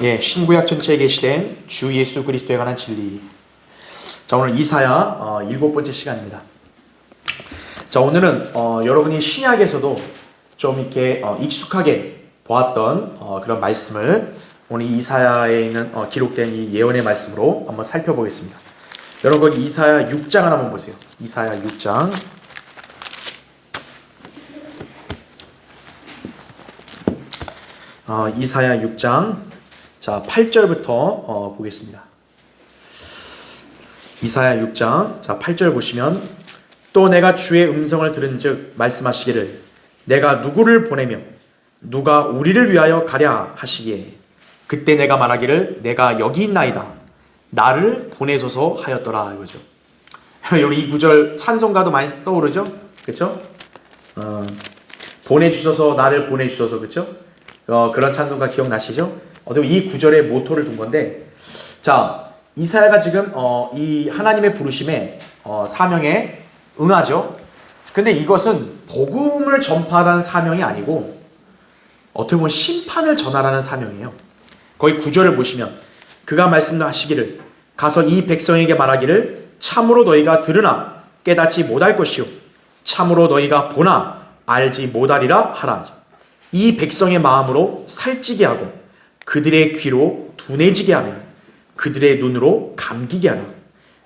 신구약 전체에 계시된 주 예수 그리스도에 관한 진리. 자, 오늘 이사야 7번째 시간입니다. 자, 오늘은 여러분이 신약에서도 좀 이렇게 익숙하게 보았던 그런 말씀을 오늘 이사야에 있는 기록된 이 예언의 말씀으로 한번 살펴보겠습니다. 여러분 거기 이사야 6장을 한번 보세요. 이사야 6장. 이사야 6장 자 8절부터 보겠습니다. 이사야 6장 자 8절 보시면, 또 내가 주의 음성을 들은즉 말씀하시기를 내가 누구를 보내며 누가 우리를 위하여 가랴 하시기에, 그때 내가 말하기를 내가 여기 있나이다 나를 보내소서 하였더라 이거죠. 여러분 이 구절 찬송가도 많이 떠오르죠? 그렇죠? 보내주소서 나를 보내주소서, 그렇죠? 그런 찬송가 기억나시죠? 어떻게 이 구절에 모토를 둔 건데, 자 이사야가 지금 이 하나님의 부르심에 사명에 응하죠. 근데 이것은 복음을 전파하는 사명이 아니고 어떻게 보면 심판을 전하라는 사명이에요. 거기 구절을 보시면 그가 말씀하시기를 가서 이 백성에게 말하기를 참으로 너희가 들으나 깨닫지 못할 것이요 참으로 너희가 보나 알지 못하리라 하라. 이 백성의 마음으로 살찌게 하고 그들의 귀로 둔해지게 하며 그들의 눈으로 감기게 하라.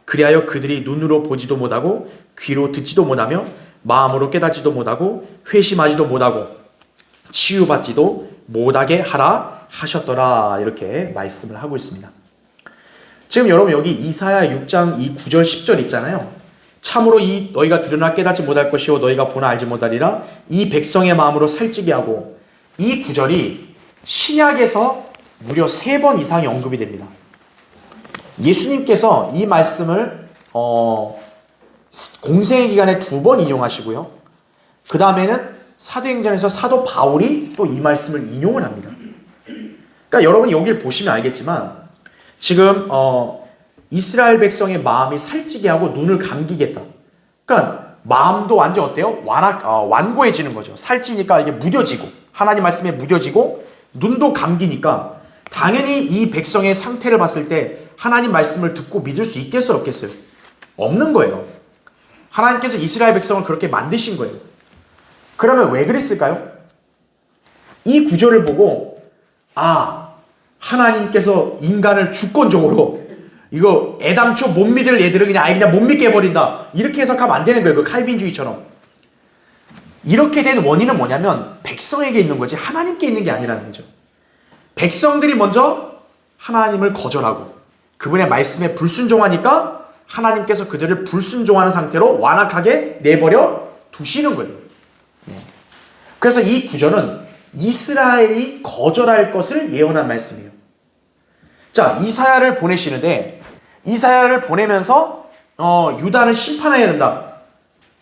그리하여 그들이 눈으로 보지도 못하고 귀로 듣지도 못하며 마음으로 깨닫지도 못하고 회심하지도 못하고 치유받지도 못하게 하라 하셨더라. 이렇게 말씀을 하고 있습니다. 지금 여러분 여기 이사야 6장 이 9절 10절 있잖아요. 참으로 이 너희가 들으나 깨닫지 못할 것이요 너희가 보나 알지 못하리라. 이 백성의 마음으로 살찌게 하고, 이 구절이 신약에서 무려 3번 이상이 언급이 됩니다. 예수님께서 이 말씀을 공생의 기간에 2번 인용하시고요. 그 다음에는 사도행전에서 사도 바울이 또 이 말씀을 인용을 합니다. 그러니까 여러분이 여기를 보시면 알겠지만 지금 이스라엘 백성의 마음이 살찌게 하고 눈을 감기겠다. 그러니까 마음도 완전 어때요? 완고해지는 거죠. 살찌니까 이게 무뎌지고 하나님 말씀에 무뎌지고 눈도 감기니까 당연히 이 백성의 상태를 봤을 때 하나님 말씀을 듣고 믿을 수 있겠어요, 없겠어요? 없는 거예요. 하나님께서 이스라엘 백성을 그렇게 만드신 거예요. 그러면 왜 그랬을까요? 이 구절을 보고 하나님께서 인간을 주권적으로 이거 애당초 못 믿을 애들은 그냥 못 믿게 해버린다 이렇게 해석하면 안 되는 거예요. 그 칼빈주의처럼. 이렇게 된 원인은 뭐냐면 백성에게 있는 거지 하나님께 있는 게 아니라는 거죠. 백성들이 먼저 하나님을 거절하고 그분의 말씀에 불순종하니까 하나님께서 그들을 불순종하는 상태로 완악하게 내버려 두시는 거예요. 그래서 이 구절은 이스라엘이 거절할 것을 예언한 말씀이에요. 자, 이사야를 보내시는데 이사야를 보내면서 유다를 심판해야 된다.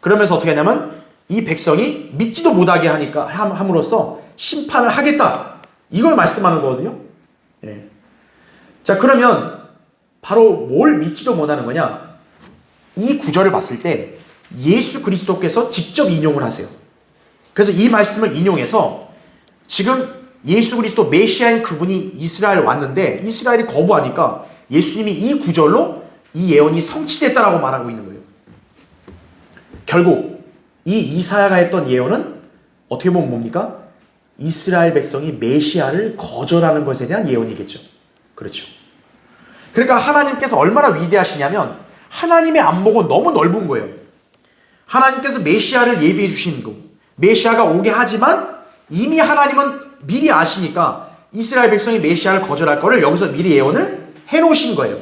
그러면서 어떻게 하냐면 이 백성이 믿지도 못하게 함으로써 심판을 하겠다. 이걸 말씀하는 거거든요. 자, 그러면 바로 뭘 믿지도 못하는 거냐? 이 구절을 봤을 때 예수 그리스도께서 직접 인용을 하세요. 그래서 이 말씀을 인용해서 지금 예수 그리스도 메시아인 그분이 이스라엘 왔는데 이스라엘이 거부하니까 예수님이 이 구절로 이 예언이 성취됐다라고 말하고 있는 거예요. 결국 이 이사야가 했던 예언은 어떻게 보면 뭡니까? 이스라엘 백성이 메시아를 거절하는 것에 대한 예언이겠죠. 그렇죠. 그러니까 하나님께서 얼마나 위대하시냐면 하나님의 안목은 너무 넓은 거예요. 하나님께서 메시아를 예비해 주시는 거. 메시아가 오게 하지만 이미 하나님은 미리 아시니까 이스라엘 백성이 메시아를 거절할 거를 여기서 미리 예언을 해놓으신 거예요.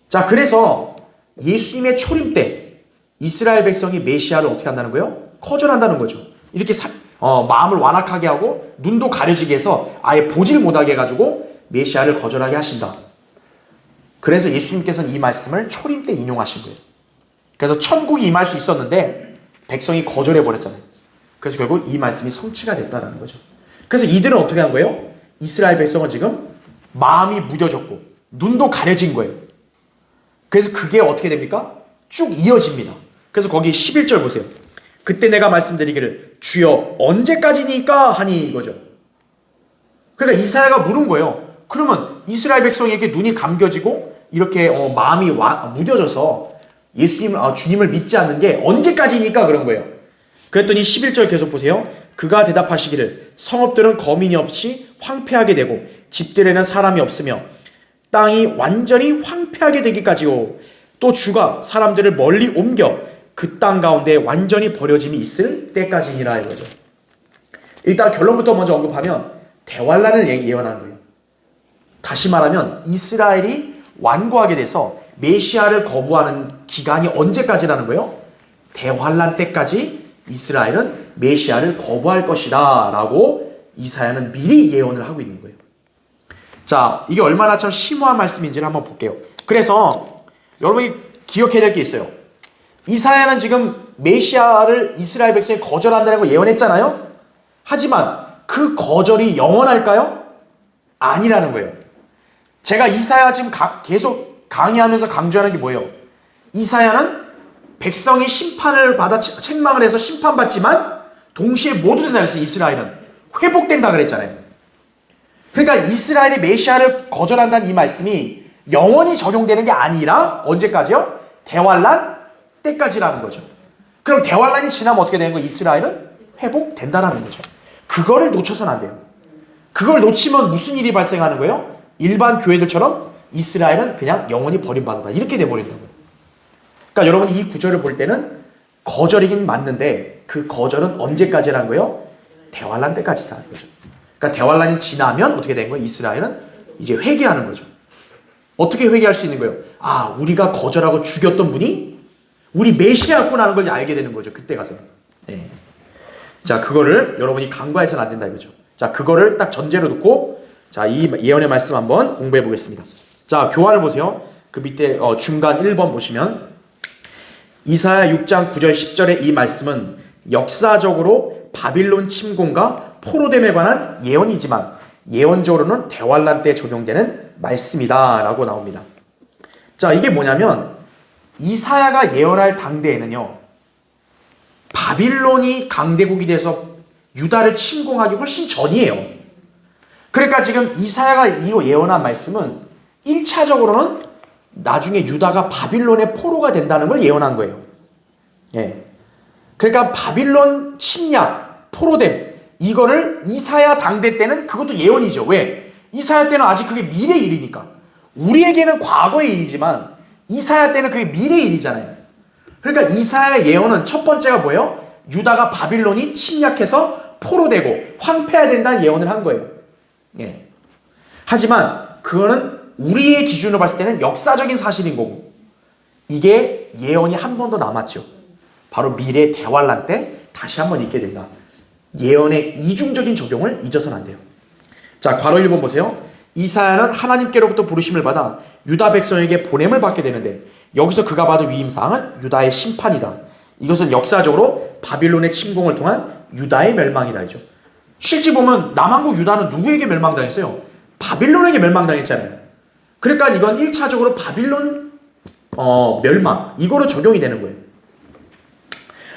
자, 그래서 예수님의 초림 때 이스라엘 백성이 메시아를 어떻게 한다는 거예요? 거절한다는 거죠. 이렇게 마음을 완악하게 하고 눈도 가려지게 해서 아예 보질 못하게 해가지고 메시아를 거절하게 하신다. 그래서 예수님께서는 이 말씀을 초림 때 인용하신 거예요. 그래서 천국이 임할 수 있었는데 백성이 거절해버렸잖아요. 그래서 결국 이 말씀이 성취가 됐다는 거죠. 그래서 이들은 어떻게 한 거예요? 이스라엘 백성은 지금 마음이 무뎌졌고 눈도 가려진 거예요. 그래서 그게 어떻게 됩니까? 쭉 이어집니다. 그래서 거기 11절 보세요. 그때 내가 말씀드리기를 주여 언제까지니까 하니 이거죠. 그러니까 이사야가 물은 거예요. 그러면 이스라엘 백성에게 눈이 감겨지고 이렇게 마음이 무뎌져서 주님을 믿지 않는 게 언제까지니까 그런 거예요. 그랬더니 11절 계속 보세요. 그가 대답하시기를 성읍들은 거민이 없이 황폐하게 되고 집들에는 사람이 없으며 땅이 완전히 황폐하게 되기까지요. 또 주가 사람들을 멀리 옮겨 그 땅 가운데 완전히 버려짐이 있을 때까지니라 이거죠. 일단 결론부터 먼저 언급하면 대환란을 예언하는 거예요. 다시 말하면 이스라엘이 완고하게 돼서 메시아를 거부하는 기간이 언제까지라는 거예요? 대환란 때까지 이스라엘은 메시아를 거부할 것이다 라고 이사야는 미리 예언을 하고 있는 거예요. 자, 이게 얼마나 참 심오한 말씀인지를 한번 볼게요. 그래서 여러분이 기억해야 될 게 있어요. 이사야는 지금 메시아를 이스라엘 백성이 거절한다는 거 예언했잖아요. 하지만 그 거절이 영원할까요? 아니라는 거예요. 제가 이사야 지금 계속 강의하면서 강조하는 게 뭐예요? 이사야는 백성이 심판을 받아 책망을 해서 심판받지만 동시에 모두 된다 그랬어요. 이스라엘은 회복된다 그랬잖아요. 그러니까 이스라엘이 메시아를 거절한다는 이 말씀이 영원히 적용되는 게 아니라 언제까지요? 대환란 때까지라는 거죠. 그럼 대환란이 지나면 어떻게 되는 거예요? 이스라엘은 회복된다라는 거죠. 그거를 놓쳐서는 안 돼요. 그걸 놓치면 무슨 일이 발생하는 거예요? 일반 교회들처럼 이스라엘은 그냥 영원히 버림받았다 이렇게 돼버린다고요. 그러니까 여러분이 이 구절을 볼 때는 거절이긴 맞는데 그 거절은 언제까지라는 거예요? 대환란 때까지다 이거죠. 그러니까 대환란이 지나면 어떻게 되는 거예요? 이스라엘은 이제 회개하는 거죠. 어떻게 회개할 수 있는 거예요? 아, 우리가 거절하고 죽였던 분이 우리 메시아였구나 하는 걸 알게 되는 거죠. 그때 가서. 네. 자, 그거를 여러분이 간과해서는 안 된다 이거죠. 자, 그거를 딱 전제로 놓고 자, 이 예언의 말씀 한번 공부해 보겠습니다. 자, 교환을 보세요. 그 밑에 중간 1번 보시면 이사야 6장 9절 10절의 이 말씀은 역사적으로 바빌론 침공과 포로됨에 관한 예언이지만 예언적으로는 대환란 때 적용되는 말씀이다 라고 나옵니다. 자, 이게 뭐냐면 이사야가 예언할 당대에는요, 바빌론이 강대국이 돼서 유다를 침공하기 훨씬 전이에요. 그러니까 지금 이사야가 이 예언한 말씀은 1차적으로는 나중에 유다가 바빌론의 포로가 된다는 걸 예언한 거예요. 예. 그러니까 바빌론 침략, 포로됨, 이거를 이사야 당대 때는 그것도 예언이죠. 왜? 이사야 때는 아직 그게 미래 일이니까. 우리에게는 과거의 일이지만 이사야 때는 그게 미래 일이잖아요. 그러니까 이사야 예언은 첫 번째가 뭐예요? 유다가 바빌론이 침략해서 포로되고 황폐해야 된다는 예언을 한 거예요. 예. 하지만 그거는 우리의 기준으로 봤을 때는 역사적인 사실인 거고 이게 예언이 한 번 더 남았죠. 바로 미래 대환란 때 다시 한번 있게 된다. 예언의 이중적인 적용을 잊어서는 안 돼요. 자, 괄호 1번 보세요. 이사야는 하나님께로부터 부르심을 받아 유다 백성에게 보냄을 받게 되는데 여기서 그가 받은 위임사항은 유다의 심판이다. 이것은 역사적으로 바빌론의 침공을 통한 유다의 멸망이다. 이죠. 실제 보면 남한국 유다는 누구에게 멸망당했어요? 바빌론에게 멸망당했잖아요. 그러니까 이건 1차적으로 바빌론 멸망 이거로 적용이 되는 거예요.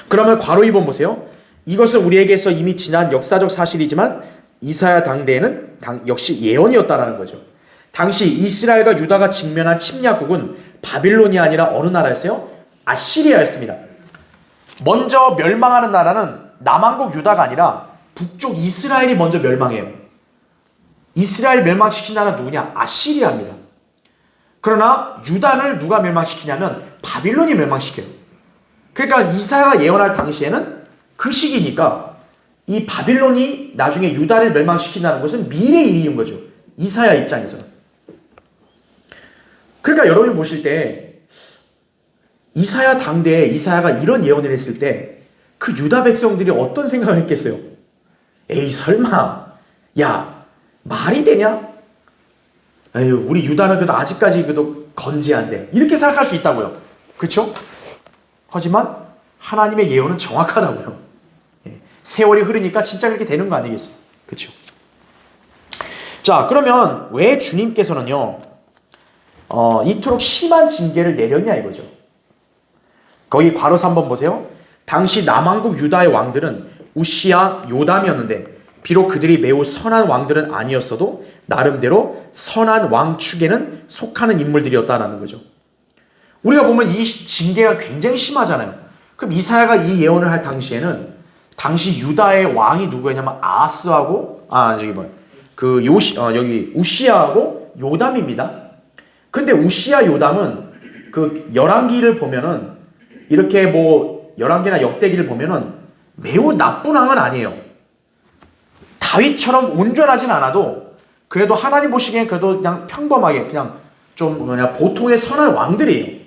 그러면 괄호 2번 보세요. 이것은 우리에게서 이미 지난 역사적 사실이지만 이사야 당대에는 역시 예언이었다라는 거죠. 당시 이스라엘과 유다가 직면한 침략국은 바빌론이 아니라 어느 나라였어요? 아시리아였습니다. 먼저 멸망하는 나라는 남한국 유다가 아니라 북쪽 이스라엘이 먼저 멸망해요. 이스라엘 멸망시킨 나라는 누구냐? 아시리아입니다. 그러나 유다를 누가 멸망시키냐면 바빌론이 멸망시켜요. 그러니까 이사야가 예언할 당시에는 그 시기니까 이 바빌론이 나중에 유다를 멸망시킨다는 것은 미래의 일인 거죠. 이사야 입장에서는. 그러니까 여러분이 보실 때 이사야 당대에 이사야가 이런 예언을 했을 때 그 유다 백성들이 어떤 생각을 했겠어요? 에이 설마 야 말이 되냐? 에휴 우리 유다는 그래도 아직까지 그래도 건재한데 이렇게 생각할 수 있다고요. 그렇죠? 하지만 하나님의 예언은 정확하다고요. 세월이 흐르니까 진짜 그렇게 되는 거 아니겠어요? 그렇죠? 자, 그러면 왜 주님께서는요 이토록 심한 징계를 내렸냐 이거죠. 거기 괄호 3번 보세요. 당시 남한국 유다의 왕들은 우시야, 요담이었는데 비록 그들이 매우 선한 왕들은 아니었어도 나름대로 선한 왕 축에는 속하는 인물들이었다라는 거죠. 우리가 보면 이 징계가 굉장히 심하잖아요. 그럼 이사야가 이 예언을 할 당시에는 당시 유다의 왕이 누구였냐면 아하스하고 여기 우시야하고 요담입니다. 근데 우시야 요담은 그 열왕기를 보면은 이렇게 뭐 열왕기나 역대기를 보면은 매우 나쁜 왕은 아니에요. 다윗처럼 온전하진 않아도 그래도 하나님 보시기엔 그래도 그냥 평범하게 그냥 좀 보통의 선한 왕들이에요.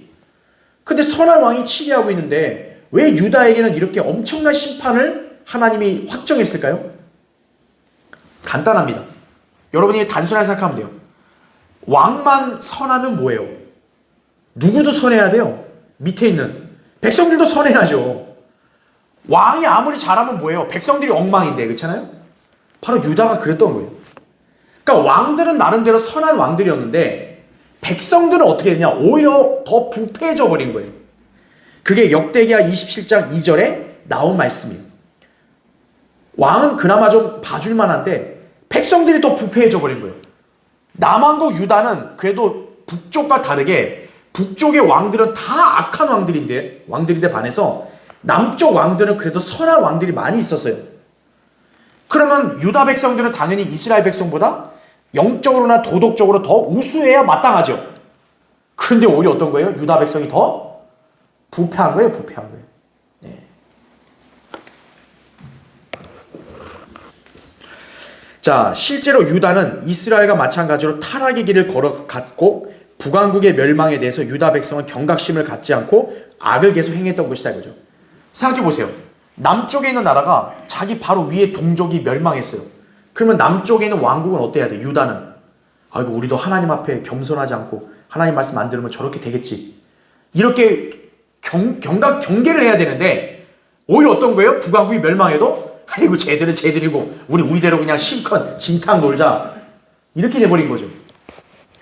근데 선한 왕이 치리하고 있는데 왜 유다에게는 이렇게 엄청난 심판을 하나님이 확정했을까요? 간단합니다. 여러분이 단순하게 생각하면 돼요. 왕만 선하면 뭐예요? 누구도 선해야 돼요. 밑에 있는 백성들도 선해야죠. 왕이 아무리 잘하면 뭐예요? 백성들이 엉망인데, 그렇잖아요? 바로 유다가 그랬던 거예요. 그러니까 왕들은 나름대로 선한 왕들이었는데 백성들은 어떻게 됐냐? 오히려 더 부패해져 버린 거예요. 그게 역대기하 27장 2절에 나온 말씀이에요. 왕은 그나마 좀 봐줄 만한데 백성들이 더 부패해져 버린 거예요. 남왕국 유다는 그래도 북쪽과 다르게 북쪽의 왕들은 다 악한 왕들인데 반해서 남쪽 왕들은 그래도 선한 왕들이 많이 있었어요. 그러면 유다 백성들은 당연히 이스라엘 백성보다 영적으로나 도덕적으로 더 우수해야 마땅하죠. 그런데 오히려 어떤 거예요? 유다 백성이 더 부패한 거예요. 네. 자, 실제로 유다는 이스라엘과 마찬가지로 타락의 길을 걸어갔고 북왕국의 멸망에 대해서 유다 백성은 경각심을 갖지 않고 악을 계속 행했던 것이다 이거죠. 생각해 보세요. 남쪽에 있는 나라가 자기 바로 위에 동족이 멸망했어요. 그러면 남쪽에 있는 왕국은 어때야 돼? 유다는 아이고 우리도 하나님 앞에 겸손하지 않고 하나님 말씀 안 들으면 저렇게 되겠지. 이렇게 경계를 해야 되는데 오히려 어떤 거예요? 북왕국이 멸망해도 아이고 쟤들은 쟤들이고 우리대로 그냥 실컷 진탕 놀자. 이렇게 돼버린 거죠.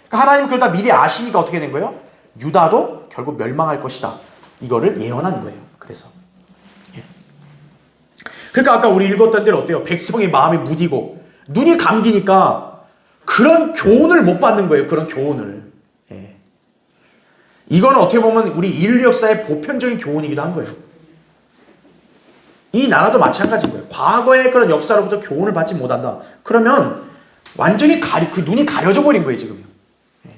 그러니까 하나님은 그걸 다 미리 아시니까 어떻게 된 거예요? 유다도 결국 멸망할 것이다. 이거를 예언한 거예요. 그래서 그러니까 아까 우리 읽었던 대로 어때요? 백성의 마음이 무디고 눈이 감기니까 그런 교훈을 못 받는 거예요. 그런 교훈을. 예. 이거는 어떻게 보면 우리 인류 역사의 보편적인 교훈이기도 한 거예요. 이 나라도 마찬가지인 거예요. 과거의 그런 역사로부터 교훈을 받지 못한다. 그러면 완전히 그 눈이 가려져 버린 거예요. 지금. 예.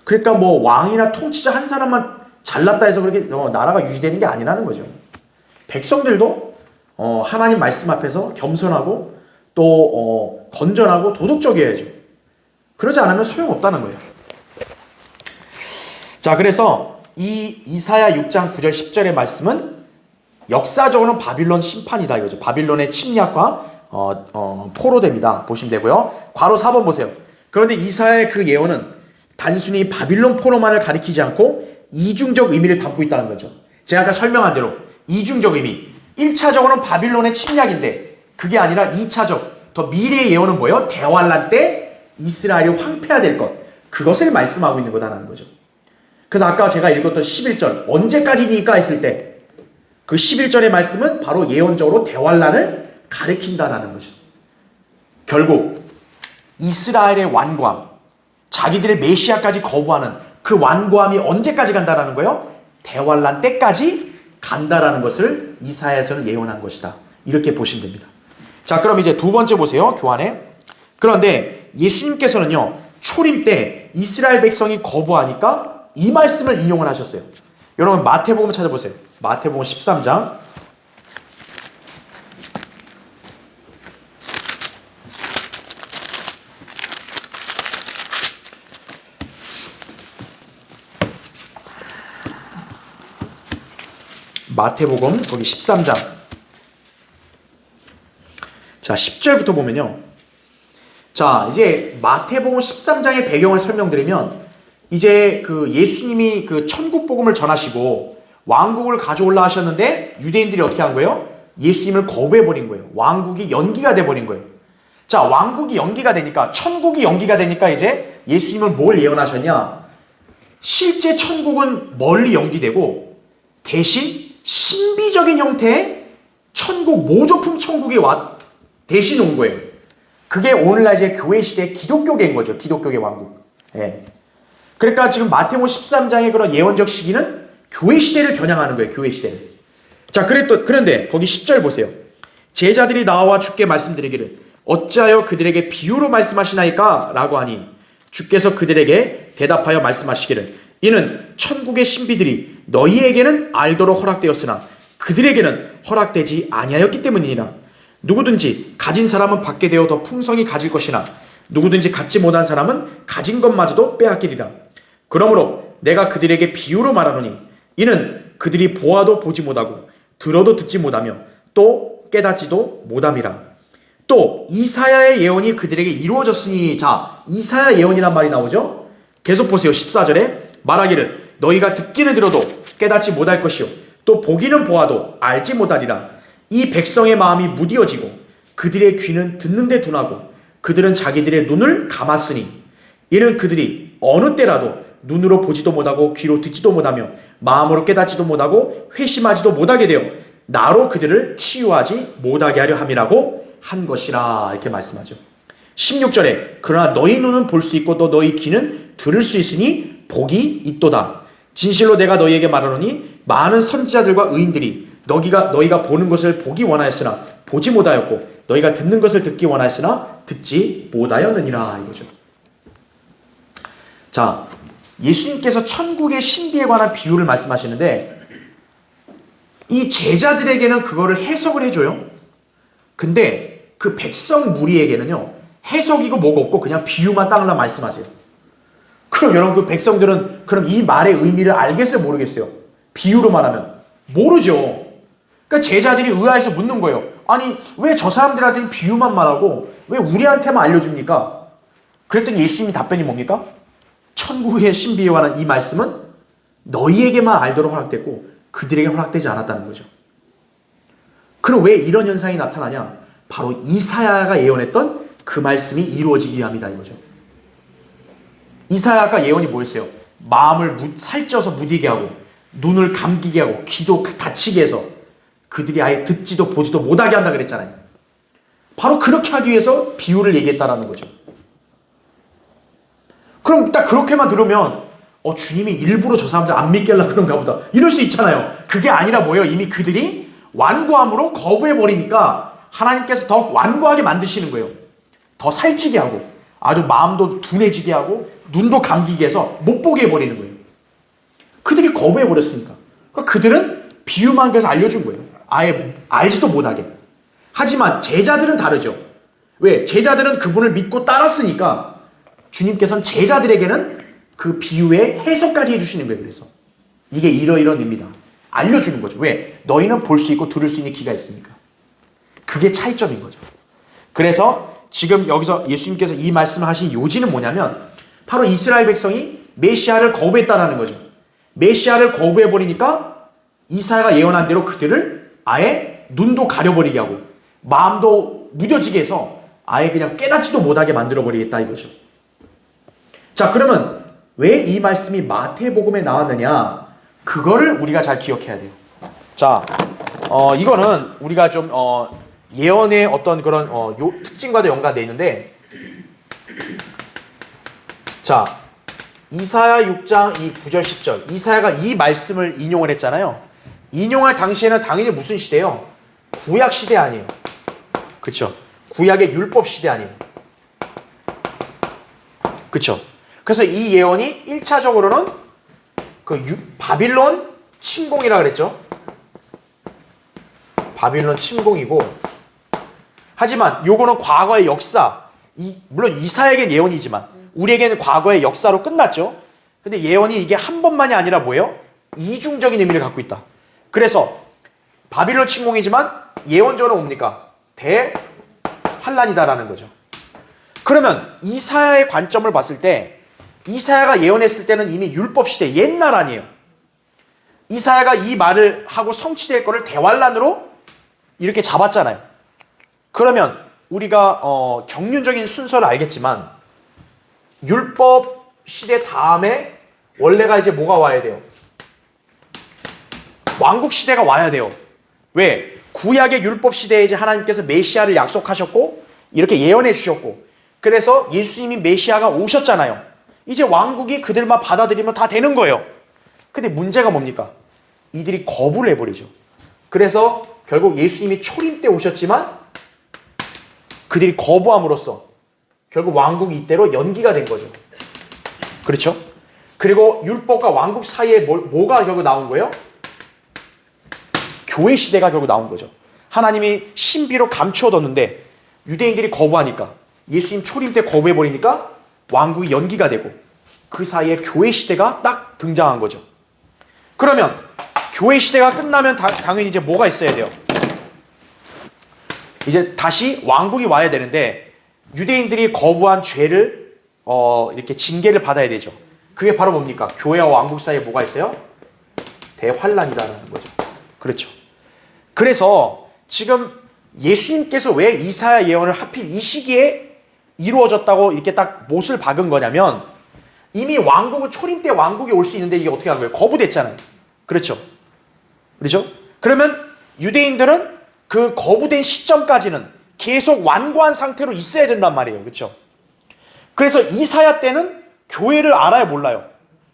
그러니까 뭐 왕이나 통치자 한 사람만 잘났다 해서 그렇게 나라가 유지되는 게 아니라는 거죠. 백성들도 하나님 말씀 앞에서 겸손하고 또 건전하고 도덕적이어야죠. 그러지 않으면 소용없다는 거예요. 자, 그래서 이 이사야 6장 9절 10절의 말씀은 역사적으로는 바빌론 심판이다 이거죠. 바빌론의 침략과 포로됩니다. 보시면 되고요. 괄호 4번 보세요. 그런데 이사야의 그 예언은 단순히 바빌론 포로만을 가리키지 않고 이중적 의미를 담고 있다는 거죠. 제가 아까 설명한 대로 이중적 의미. 1차적으로는 바빌론의 침략인데 그게 아니라 2차적 더 미래의 예언은 뭐예요? 대환란 때 이스라엘이 황폐화될 것. 그것을 말씀하고 있는 거다라는 거죠. 그래서 아까 제가 읽었던 11절 언제까지니까 했을 때 그 11절의 말씀은 바로 예언적으로 대환란을 가리킨다라는 거죠. 결국 이스라엘의 완고함, 자기들의 메시아까지 거부하는 그 완고함이 언제까지 간다라는 거예요? 대환란 때까지 간다라는 것을 이사야에서는 예언한 것이다. 이렇게 보시면 됩니다. 자, 그럼 이제 두 번째 보세요. 교환에. 그런데 예수님께서는요. 초림 때 이스라엘 백성이 거부하니까 이 말씀을 인용을 하셨어요. 여러분 마태복음 찾아보세요. 마태복음 13장. 마태복음 거기 13장. 자, 10절부터 보면요. 자, 이제 마태복음 13장의 배경을 설명드리면 이제 그 예수님이 그 천국 복음을 전하시고 왕국을 가져올라 하셨는데 유대인들이 어떻게 한 거예요? 예수님을 거부해 버린 거예요. 왕국이 연기가 돼 버린 거예요. 자, 왕국이 연기가 되니까 천국이 연기가 되니까 이제 예수님은 뭘 예언하셨냐? 실제 천국은 멀리 연기되고 대신 신비적인 형태의 천국, 모조품 천국이 대신 온 거예요. 그게 오늘날 이제 교회 시대 기독교계인 거죠. 기독교계 왕국. 예. 그러니까 지금 마태복음 13장의 그런 예언적 시기는 교회 시대를 겨냥하는 거예요. 교회 시대를. 자, 그런데 거기 10절 보세요. 제자들이 나와 주께 말씀드리기를 어찌하여 그들에게 비유로 말씀하시나이까? 라고 하니 주께서 그들에게 대답하여 말씀하시기를 이는 천국의 신비들이 너희에게는 알도록 허락되었으나 그들에게는 허락되지 아니하였기 때문이니라. 누구든지 가진 사람은 받게 되어 더 풍성히 가질 것이나 누구든지 갖지 못한 사람은 가진 것마저도 빼앗기리라. 그러므로 내가 그들에게 비유로 말하노니 이는 그들이 보아도 보지 못하고 들어도 듣지 못하며 또 깨닫지도 못함이라. 또 이사야의 예언이 그들에게 이루어졌으니, 자, 이사야 예언이란 말이 나오죠. 계속 보세요. 14절에 말하기를 너희가 듣기는 들어도 깨닫지 못할 것이요 또 보기는 보아도 알지 못하리라. 이 백성의 마음이 무디어지고 그들의 귀는 듣는 데 둔하고 그들은 자기들의 눈을 감았으니 이는 그들이 어느 때라도 눈으로 보지도 못하고 귀로 듣지도 못하며 마음으로 깨닫지도 못하고 회심하지도 못하게 되어 나로 그들을 치유하지 못하게 하려 함이라고 한 것이라. 이렇게 말씀하죠. 16절에 그러나 너희 눈은 볼 수 있고 또 너희 귀는 들을 수 있으니 복이 있도다. 진실로 내가 너희에게 말하노니 많은 선지자들과 의인들이 너희가 보는 것을 보기 원하였으나 보지 못하였고 너희가 듣는 것을 듣기 원하였으나 듣지 못하였느니라. 이거죠. 자, 예수님께서 천국의 신비에 관한 비유를 말씀하시는데 이 제자들에게는 그거를 해석을 해줘요. 근데 그 백성 무리에게는요 해석이고 뭐가 없고 그냥 비유만 따라 말씀하세요. 그럼 여러분 그 백성들은 그럼 이 말의 의미를 알겠어요? 모르겠어요? 비유로 말하면 모르죠. 그러니까 제자들이 의아해서 묻는 거예요. 아니 왜 저 사람들한테는 비유만 말하고 왜 우리한테만 알려줍니까? 그랬더니 예수님이 답변이 뭡니까? 천국의 신비에 관한 이 말씀은 너희에게만 알도록 허락됐고 그들에게 허락되지 않았다는 거죠. 그럼 왜 이런 현상이 나타나냐? 바로 이사야가 예언했던 그 말씀이 이루어지기 위함이다 이거죠. 이사야가 예언이 뭐였어요? 마음을 살쪄서 무디게 하고 눈을 감기게 하고 귀도 닫히게 해서 그들이 아예 듣지도 보지도 못하게 한다 그랬잖아요. 바로 그렇게 하기 위해서 비유를 얘기했다라는 거죠. 그럼 딱 그렇게만 들으면 주님이 일부러 저 사람들 안 믿게 하려고 그런가 보다 이럴 수 있잖아요. 그게 아니라 뭐예요? 이미 그들이 완고함으로 거부해버리니까 하나님께서 더 완고하게 만드시는 거예요. 더 살찌게 하고 아주 마음도 둔해지게 하고 눈도 감기게 해서 못 보게 해버리는 거예요. 그들이 거부해버렸으니까. 그러니까 그들은 비유만 계속 알려준 거예요. 아예 알지도 못하게. 하지만 제자들은 다르죠. 왜? 제자들은 그분을 믿고 따랐으니까 주님께서는 제자들에게는 그 비유의 해석까지 해주시는 거예요. 그래서 이게 이러이러한 의미다. 알려주는 거죠. 왜? 너희는 볼 수 있고 들을 수 있는 귀가 있으니까. 그게 차이점인 거죠. 그래서 지금 여기서 예수님께서 이 말씀을 하신 요지는 뭐냐면 바로 이스라엘 백성이 메시아를 거부했다라는 거죠. 메시아를 거부해버리니까 이사야가 예언한 대로 그들을 아예 눈도 가려버리게 하고 마음도 무뎌지게 해서 아예 그냥 깨닫지도 못하게 만들어버리겠다 이거죠. 자, 그러면 왜 이 말씀이 마태복음에 나왔느냐? 그거를 우리가 잘 기억해야 돼요. 자, 이거는 우리가 좀 예언의 어떤 그런 특징과도 연관되어 있는데, 자, 이사야 6장 이 9절 10절 이사야가 이 말씀을 인용을 했잖아요. 인용할 당시에는 당연히 무슨 시대예요? 구약 시대 아니에요. 그쵸? 구약의 율법 시대 아니에요. 그쵸? 그래서 이 예언이 1차적으로는 바빌론 침공이라 그랬죠. 바빌론 침공이고, 하지만 요거는 과거의 역사, 물론 이사야에겐 예언이지만 우리에게는 과거의 역사로 끝났죠. 근데 예언이 이게 한 번만이 아니라 뭐예요? 이중적인 의미를 갖고 있다. 그래서 바빌론 침공이지만 예언적으로 뭡니까? 대환란이다라는 거죠. 그러면 이사야의 관점을 봤을 때 이사야가 예언했을 때는 이미 율법 시대 옛날 아니에요. 이사야가 이 말을 하고 성취될 거를 대환란으로 이렇게 잡았잖아요. 그러면 우리가 경륜적인 순서를 알겠지만 율법 시대 다음에 원래가 이제 뭐가 와야 돼요? 왕국 시대가 와야 돼요. 왜? 구약의 율법 시대에 이제 하나님께서 메시아를 약속하셨고 이렇게 예언해 주셨고 그래서 예수님이 메시아가 오셨잖아요. 이제 왕국이 그들만 받아들이면 다 되는 거예요. 근데 문제가 뭡니까? 이들이 거부를 해버리죠. 그래서 결국 예수님이 초림 때 오셨지만 그들이 거부함으로써 결국 왕국이 이때로 연기가 된 거죠. 그렇죠? 그리고 율법과 왕국 사이에 뭐가 결국 나온 거예요? 교회 시대가 결국 나온 거죠. 하나님이 신비로 감추어뒀는데 유대인들이 거부하니까 예수님 초림 때 거부해버리니까 왕국이 연기가 되고 그 사이에 교회 시대가 딱 등장한 거죠. 그러면 교회 시대가 끝나면 당연히 이제 뭐가 있어야 돼요? 이제 다시 왕국이 와야 되는데 유대인들이 거부한 죄를 이렇게 징계를 받아야 되죠. 그게 바로 뭡니까? 교회와 왕국 사이에 뭐가 있어요? 대환란이라는 거죠. 그렇죠. 그래서 지금 예수님께서 왜 이사야 예언을 하필 이 시기에 이루어졌다고 이렇게 딱 못을 박은 거냐면 이미 왕국은 초림 때 왕국이 올 수 있는데 이게 어떻게 한 거예요? 거부됐잖아요. 그렇죠. 그렇죠? 그러면 유대인들은 그 거부된 시점까지는 계속 완고한 상태로 있어야 된단 말이에요. 그렇죠? 그래서 이사야 때는 교회를 알아요, 몰라요?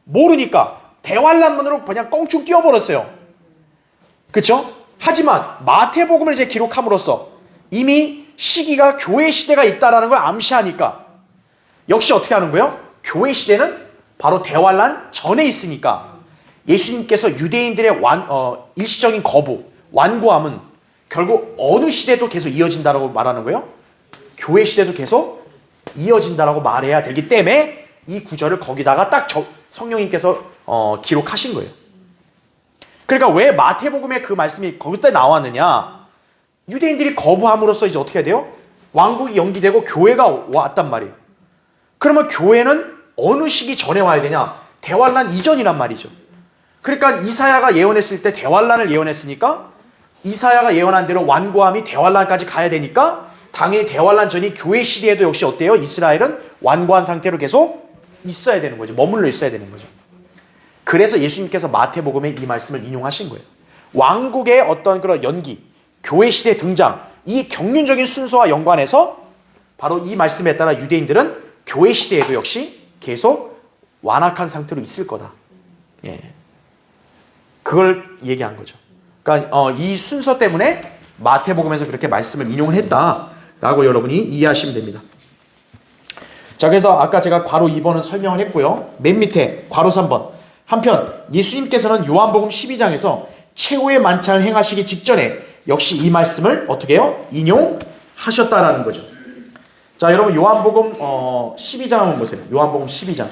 모르니까 대환란문으로 그냥 껑충 뛰어버렸어요. 그렇죠? 하지만 마태복음을 이제 기록함으로써 이미 시기가 교회 시대가 있다라는 걸 암시하니까 역시 어떻게 하는 거예요? 교회 시대는 바로 대환란 전에 있으니까 예수님께서 유대인들의 일시적인 거부, 완고함은 결국 어느 시대도 계속 이어진다라고 말하는 거예요? 교회 시대도 계속 이어진다라고 말해야 되기 때문에 이 구절을 거기다가 딱 성령님께서 기록하신 거예요. 그러니까 왜 마태복음에 그 말씀이 거기다 나왔느냐? 유대인들이 거부함으로써 이제 어떻게 해야 돼요? 왕국이 연기되고 교회가 왔단 말이에요. 그러면 교회는 어느 시기 전에 와야 되냐? 대환란 이전이란 말이죠. 그러니까 이사야가 예언했을 때 대환란을 예언했으니까 이사야가 예언한 대로 완고함이 대환란까지 가야 되니까 당연히 대환란 전이 교회 시대에도 역시 어때요? 이스라엘은 완고한 상태로 계속 있어야 되는 거죠. 머물러 있어야 되는 거죠. 그래서 예수님께서 마태복음에 이 말씀을 인용하신 거예요. 왕국의 어떤 그런 연기, 교회 시대 등장, 이 경륜적인 순서와 연관해서 바로 이 말씀에 따라 유대인들은 교회 시대에도 역시 계속 완악한 상태로 있을 거다. 예. 그걸 얘기한 거죠. 그러니까 이 순서 때문에 마태복음에서 그렇게 말씀을 인용을 했다라고 여러분이 이해하시면 됩니다. 자, 그래서 아까 제가 괄호 2번은 설명을 했고요. 맨 밑에 괄호 3번. 한편 예수님께서는 요한복음 12장에서 최후의 만찬을 행하시기 직전에 역시 이 말씀을 어떻게 해요? 인용하셨다라는 거죠. 자, 여러분 요한복음 12장 한번 보세요. 요한복음 12장.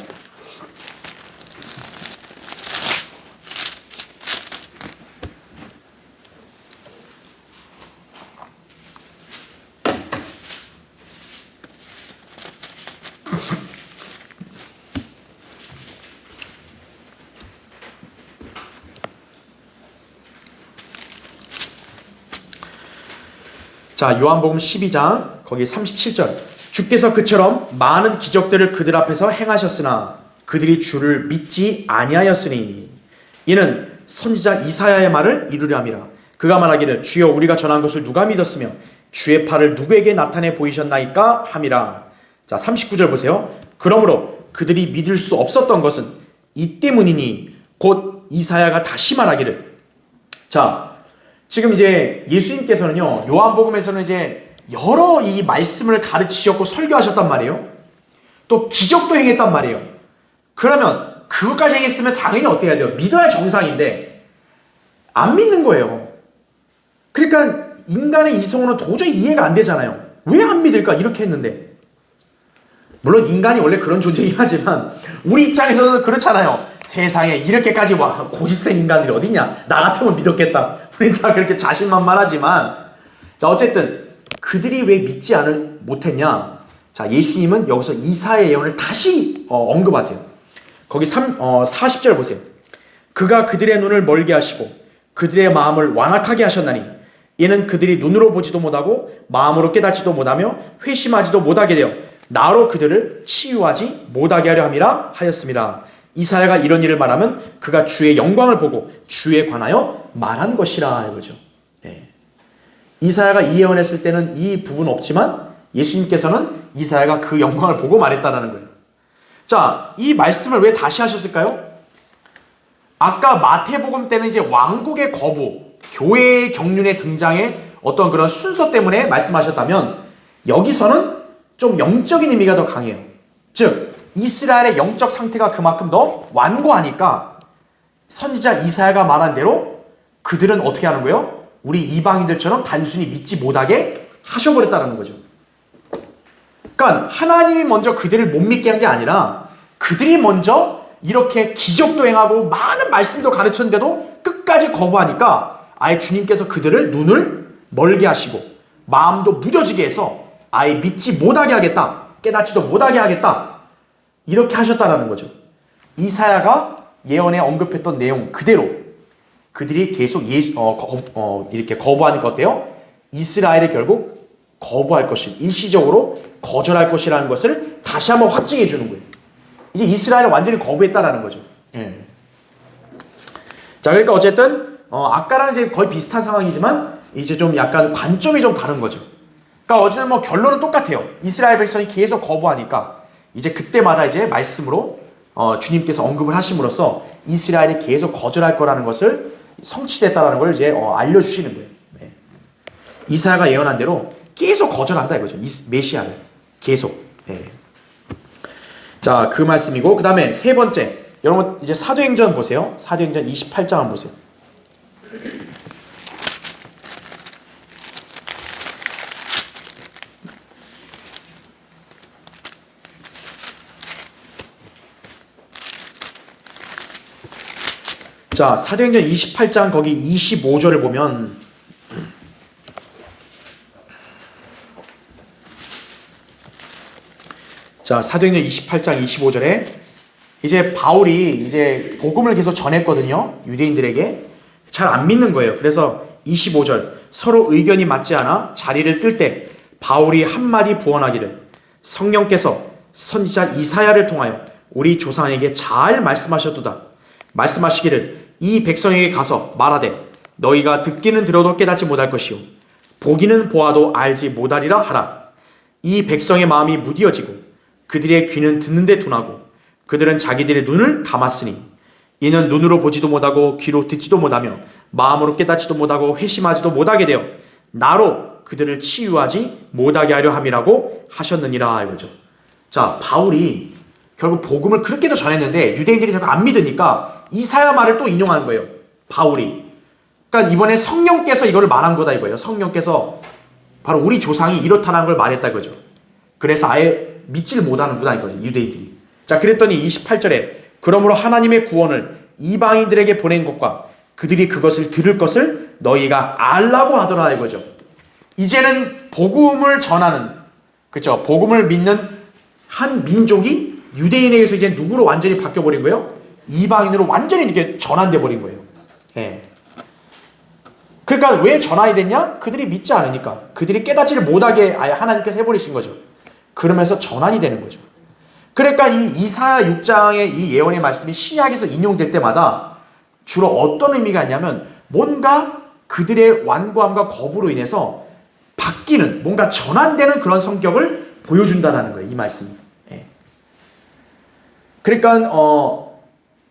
자, 요한복음 12장 거기 37절. 주께서 그처럼 많은 기적들을 그들 앞에서 행하셨으나 그들이 주를 믿지 아니하였으니 이는 선지자 이사야의 말을 이루려 함이라. 그가 말하기를 주여 우리가 전한 것을 누가 믿었으며 주의 팔을 누구에게 나타내 보이셨나이까 함이라. 자, 39절 보세요. 그러므로 그들이 믿을 수 없었던 것은 이 때문이니 곧 이사야가 다시 말하기를. 자, 지금 이제 예수님께서는요, 요한복음에서는 이제 여러 이 말씀을 가르치셨고 설교하셨단 말이에요. 또 기적도 행했단 말이에요. 그러면 그것까지 행했으면 당연히 어떻게 해야 돼요? 믿어야 정상인데 안 믿는 거예요. 그러니까 인간의 이성으로는 도저히 이해가 안 되잖아요. 왜 안 믿을까? 이렇게 했는데. 물론 인간이 원래 그런 존재이긴 하지만 우리 입장에서는 그렇잖아요. 세상에 이렇게까지 고집센 인간들이 어딨냐? 나 같으면 믿었겠다. 우리 다 그렇게 자신만만하지만, 자, 어쨌든 그들이 왜 믿지 못했냐? 자, 예수님은 여기서 이사야의 예언을 다시 언급하세요. 거기 40절 보세요. 그가 그들의 눈을 멀게 하시고 그들의 마음을 완악하게 하셨나니 이는 그들이 눈으로 보지도 못하고 마음으로 깨닫지도 못하며 회심하지도 못하게 되어 나로 그들을 치유하지 못하게 하려 함이라 하였습니다. 이사야가 이런 일을 말하면 그가 주의 영광을 보고 주에 관하여 말한 것이라 이거죠. 네. 이사야가 이 예언했을 때는 이 부분 없지만 예수님께서는 이사야가 그 영광을 보고 말했다라는 거예요. 자, 이 말씀을 왜 다시 하셨을까요? 아까 마태복음 때는 이제 왕국의 거부, 교회의 경륜의 등장의 어떤 그런 순서 때문에 말씀하셨다면 여기서는 좀 영적인 의미가 더 강해요. 즉 이스라엘의 영적 상태가 그만큼 더 완고하니까 선지자 이사야가 말한 대로 그들은 어떻게 하는 거예요? 우리 이방인들처럼 단순히 믿지 못하게 하셔버렸다는 거죠. 그러니까 하나님이 먼저 그들을 못 믿게 한 게 아니라 그들이 먼저 이렇게 기적도 행하고 많은 말씀도 가르쳤는데도 끝까지 거부하니까 아예 주님께서 그들을 눈을 멀게 하시고 마음도 무뎌지게 해서 아예 믿지 못하게 하겠다, 깨닫지도 못하게 하겠다, 이렇게 하셨다는 거죠. 이사야가 예언에 언급했던 내용 그대로 그들이 계속 이렇게 거부하니까 어때요? 이스라엘이 결국 거부할 것이, 일시적으로 거절할 것이라는 것을 다시 한번 확증해 주는 거예요. 이제 이스라엘은 완전히 거부했다라는 거죠. 예. 자, 그러니까 어쨌든 아까랑 이제 거의 비슷한 상황이지만 이제 좀 약간 관점이 좀 다른 거죠. 그러니까 어쨌든 뭐 결론은 똑같아요. 이스라엘 백성이 계속 거부하니까 이제 그때마다 이제 말씀으로 주님께서 언급을 하심으로써 이스라엘이 계속 거절할 거라는 것을 성취됐다라는 걸 이제 알려주시는 거예요. 네. 이사야가 예언한 대로 계속 거절한다 이거죠. 메시아를 계속. 네. 자, 그 말씀이고 그 다음에 세 번째, 여러분 이제 사도행전 보세요. 사도행전 28장 한번 보세요. 자, 사도행전 28장 거기 25절을 보면 자, 사도행전 28장 25절에 이제 바울이 이제 복음을 계속 전했거든요. 유대인들에게. 잘 안 믿는 거예요. 그래서 25절 서로 의견이 맞지 않아 자리를 뜰 때 바울이 한마디 부언하기를 성령께서 선지자 이사야를 통하여 우리 조상에게 잘 말씀하셨도다. 말씀하시기를 이 백성에게 가서 말하되 너희가 듣기는 들어도 깨닫지 못할 것이요 보기는 보아도 알지 못하리라 하라. 이 백성의 마음이 무디어지고 그들의 귀는 듣는데 둔하고 그들은 자기들의 눈을 감았으니 이는 눈으로 보지도 못하고 귀로 듣지도 못하며 마음으로 깨닫지도 못하고 회심하지도 못하게 되어 나로 그들을 치유하지 못하게 하려 함이라고 하셨느니라 이거죠. 자, 바울이 결국 복음을 그렇게도 전했는데 유대인들이 자꾸 안 믿으니까 이사야 말을 또 인용하는 거예요. 바울이. 그러니까 이번에 성령께서 이거를 말한 거다 이거예요. 성령께서 바로 우리 조상이 이렇다는 걸 말했다 이거죠. 그래서 아예 믿지를 못하는구나 이거죠. 유대인들이. 자, 그랬더니 28절에 그러므로 하나님의 구원을 이방인들에게 보낸 것과 그들이 그것을 들을 것을 너희가 알라고 하더라 이거죠. 이제는 복음을 전하는, 그렇죠? 복음을 믿는 한 민족이 유대인에게서 이제 누구로 완전히 바뀌어버린 거예요? 이방인으로 완전히 이렇게 전환돼 버린 거예요. 예. 그러니까 왜 전환이 됐냐? 그들이 믿지 않으니까. 그들이 깨닫지를 못하게 아예 하나님께서 해버리신 거죠. 그러면서 전환이 되는 거죠. 그러니까 이 이사야 6장의 이 예언의 말씀이 신약에서 인용될 때마다 주로 어떤 의미가 있냐면 뭔가 그들의 완고함과 거부로 인해서 바뀌는, 뭔가 전환되는 그런 성격을 보여준다는 거예요. 이 말씀이. 예. 그러니까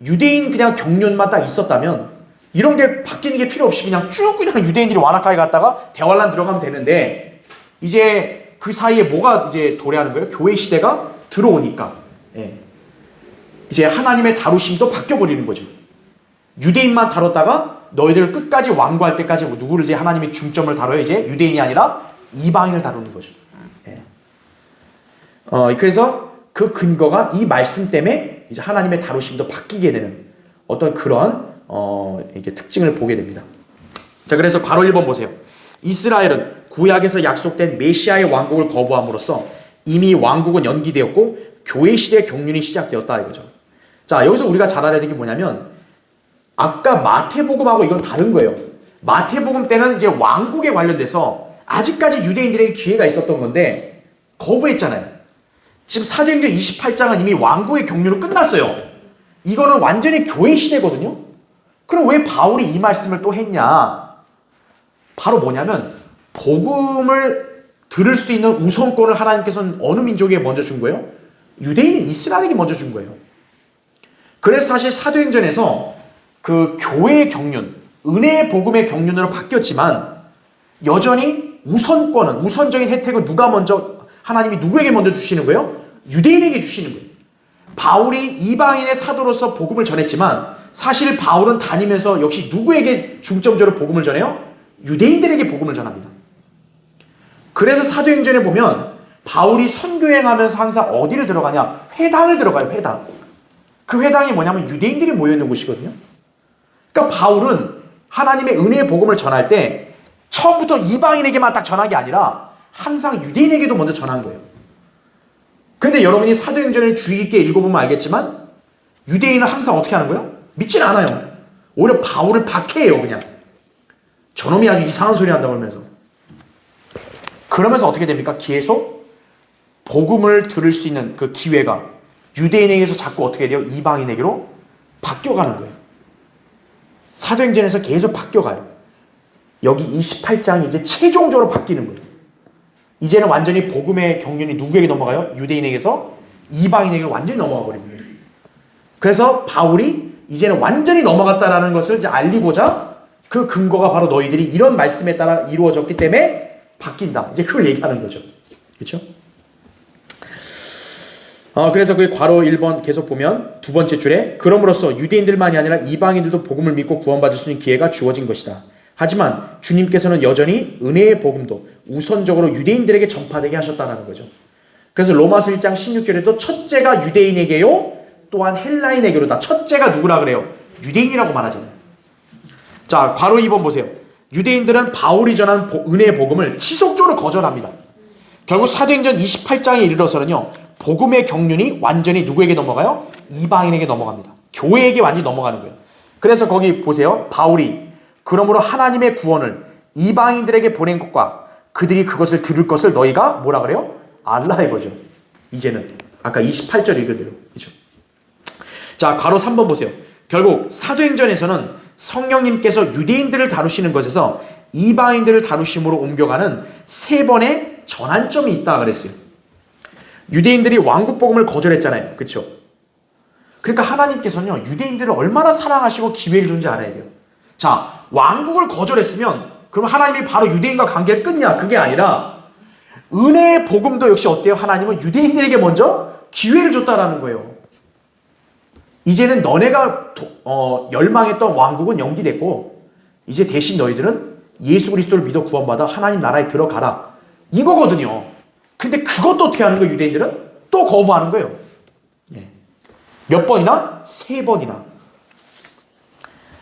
유대인 그냥 경륜만 딱 있었다면 이런 게 바뀌는 게 필요 없이 그냥 쭉 그냥 유대인들이 완악하게 갔다가 대환란 들어가면 되는데 이제 그 사이에 뭐가 이제 도래하는 거예요? 교회 시대가 들어오니까 예. 이제 하나님의 다루심도 바뀌어버리는 거죠. 유대인만 다뤘다가 너희들 끝까지 완고할 때까지 누구를 이제 하나님이 중점을 다뤄요? 이제 유대인이 아니라 이방인을 다루는 거죠. 예. 그래서 그 근거가 이 말씀 때문에 이제 하나님의 다루심도 바뀌게 되는 어떤 그런 이게 특징을 보게 됩니다. 자, 그래서 괄호 1번 보세요. 이스라엘은 구약에서 약속된 메시아의 왕국을 거부함으로써 이미 왕국은 연기되었고 교회 시대의 경륜이 시작되었다 이거죠. 자, 여기서 우리가 잘 알아야 되는 게 뭐냐면 아까 마태복음하고 이건 다른 거예요. 마태복음 때는 이제 왕국에 관련돼서 아직까지 유대인들에게 기회가 있었던 건데 거부했잖아요. 지금 사도행전 28장은 이미 왕국의 경륜은 끝났어요. 이거는 완전히 교회 시대거든요. 그럼 왜 바울이 이 말씀을 또 했냐? 바로 뭐냐면 복음을 들을 수 있는 우선권을 하나님께서는 어느 민족에게 먼저 준 거예요? 유대인인 이스라엘에게 먼저 준 거예요. 그래서 사실 사도행전에서 그 교회의 경륜, 은혜의 복음의 경륜으로 바뀌었지만 여전히 우선적인 혜택은 누가 먼저, 하나님이 누구에게 먼저 주시는 거예요? 유대인에게 주시는 거예요. 바울이 이방인의 사도로서 복음을 전했지만 사실 바울은 다니면서 역시 누구에게 중점적으로 복음을 전해요? 유대인들에게 복음을 전합니다. 그래서 사도행전에 보면 바울이 선교행하면서 항상 어디를 들어가냐? 회당을 들어가요. 회당. 그 회당이 뭐냐면 유대인들이 모여있는 곳이거든요. 그러니까 바울은 하나님의 은혜의 복음을 전할 때 처음부터 이방인에게만 딱 전한 게 아니라 항상 유대인에게도 먼저 전한 거예요. 근데 여러분이 사도행전을 주의 깊게 읽어보면 알겠지만 유대인은 항상 어떻게 하는 거예요? 믿진 않아요. 오히려 바울을 박해해요. 그냥 저놈이 아주 이상한 소리 한다고 그러면서. 그러면서 어떻게 됩니까? 계속 복음을 들을 수 있는 그 기회가 유대인에게서 자꾸 어떻게 돼요? 이방인에게로 바뀌어가는 거예요. 사도행전에서 계속 바뀌어가요. 여기 28장이 이제 최종적으로 바뀌는 거예요. 이제는 완전히 복음의 경륜이 누구에게 넘어가요? 유대인에게서 이방인에게 완전히 넘어가 버립니다. 그래서 바울이 이제는 완전히 넘어갔다라는 것을 이제 알리고자 그 근거가 바로 너희들이 이런 말씀에 따라 이루어졌기 때문에 바뀐다. 이제 그걸 얘기하는 거죠. 그렇죠? 그래서 그 괄호 1번 계속 보면 두 번째 줄에 그럼으로써 유대인들만이 아니라 이방인들도 복음을 믿고 구원받을 수 있는 기회가 주어진 것이다. 하지만 주님께서는 여전히 은혜의 복음도 우선적으로 유대인들에게 전파되게 하셨다는 거죠. 그래서 로마서 1장 16절에도 첫째가 유대인에게요 또한 헬라인에게로다. 첫째가 누구라 그래요? 유대인이라고 말하잖아요. 자, 괄호 2번 보세요. 유대인들은 바울이 전한 은혜의 복음을 지속적으로 거절합니다. 결국 사도행전 28장에 이르러서는요 복음의 경륜이 완전히 누구에게 넘어가요? 이방인에게 넘어갑니다. 교회에게 완전히 넘어가는 거예요. 그래서 거기 보세요. 바울이 그러므로 하나님의 구원을 이방인들에게 보낸 것과 그들이 그것을 들을 것을 너희가 뭐라 그래요? 알라 이거죠. 이제는 아까 28절 읽은 대로. 그렇죠? 자, 괄호 3번 보세요. 결국 사도행전에서는 성령님께서 유대인들을 다루시는 것에서 이방인들을 다루심으로 옮겨가는 세 번의 전환점이 있다 그랬어요. 유대인들이 왕국 복음을 거절했잖아요. 그렇죠? 그러니까 하나님께서는요 유대인들을 얼마나 사랑하시고 기회를 준지 알아야 돼요. 자, 왕국을 거절했으면 그럼 하나님이 바로 유대인과 관계를 끊냐? 그게 아니라 은혜의 복음도 역시 어때요? 하나님은 유대인들에게 먼저 기회를 줬다라는 거예요. 이제는 너네가 열망했던 왕국은 연기됐고 이제 대신 너희들은 예수 그리스도를 믿어 구원받아 하나님 나라에 들어가라. 이거거든요. 근데 그것도 어떻게 하는 거예요? 유대인들은 또 거부하는 거예요. 몇 번이나? 3번이나.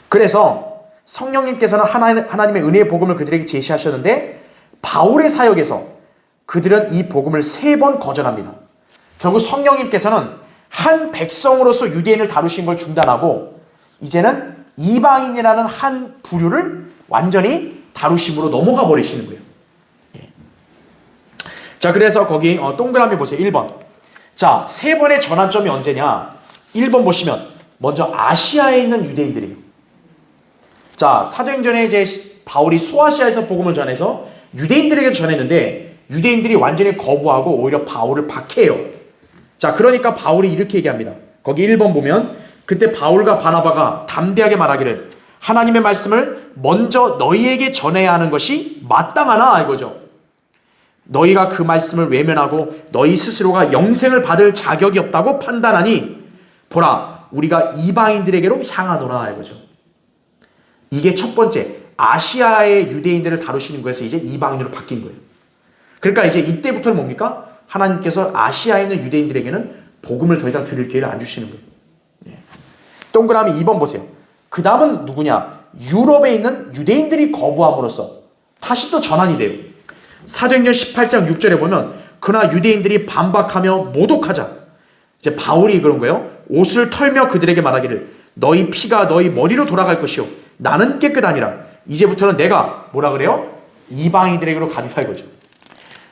그래서 성령님께서는 하나님의 은혜의 복음을 그들에게 제시하셨는데 바울의 사역에서 그들은 이 복음을 3번 거절합니다. 결국 성령님께서는 한 백성으로서 유대인을 다루신 걸 중단하고 이제는 이방인이라는 한 부류를 완전히 다루심으로 넘어가 버리시는 거예요. 자, 그래서 거기 동그라미 보세요. 1번. 자, 3번의 전환점이 언제냐? 1번 보시면 먼저 아시아에 있는 유대인들이에요. 자, 사도행전에 이제 바울이 소아시아에서 복음을 전해서 유대인들에게 전했는데 유대인들이 완전히 거부하고 오히려 바울을 박해요. 자, 그러니까 바울이 이렇게 얘기합니다. 거기 1번 보면 그때 바울과 바나바가 담대하게 말하기를 하나님의 말씀을 먼저 너희에게 전해야 하는 것이 마땅하나 이거죠. 너희가 그 말씀을 외면하고 너희 스스로가 영생을 받을 자격이 없다고 판단하니 보라 우리가 이방인들에게로 향하노라 이거죠. 이게 첫 번째 아시아의 유대인들을 다루시는 거에서 이제 이방인으로 바뀐 거예요. 그러니까 이제 이때부터는 뭡니까? 하나님께서 아시아에 있는 유대인들에게는 복음을 더 이상 들을 기회를 안 주시는 거예요. 동그라미 2번 보세요. 그 다음은 누구냐? 유럽에 있는 유대인들이 거부함으로써 다시 또 전환이 돼요. 사도행전 18장 6절에 보면 그러나 유대인들이 반박하며 모독하자 이제 바울이 그런 거예요. 옷을 털며 그들에게 말하기를 너희 피가 너희 머리로 돌아갈 것이요 나는 깨끗하니라. 이제부터는 내가 뭐라 그래요? 이방인들에게로 가리라 이거죠.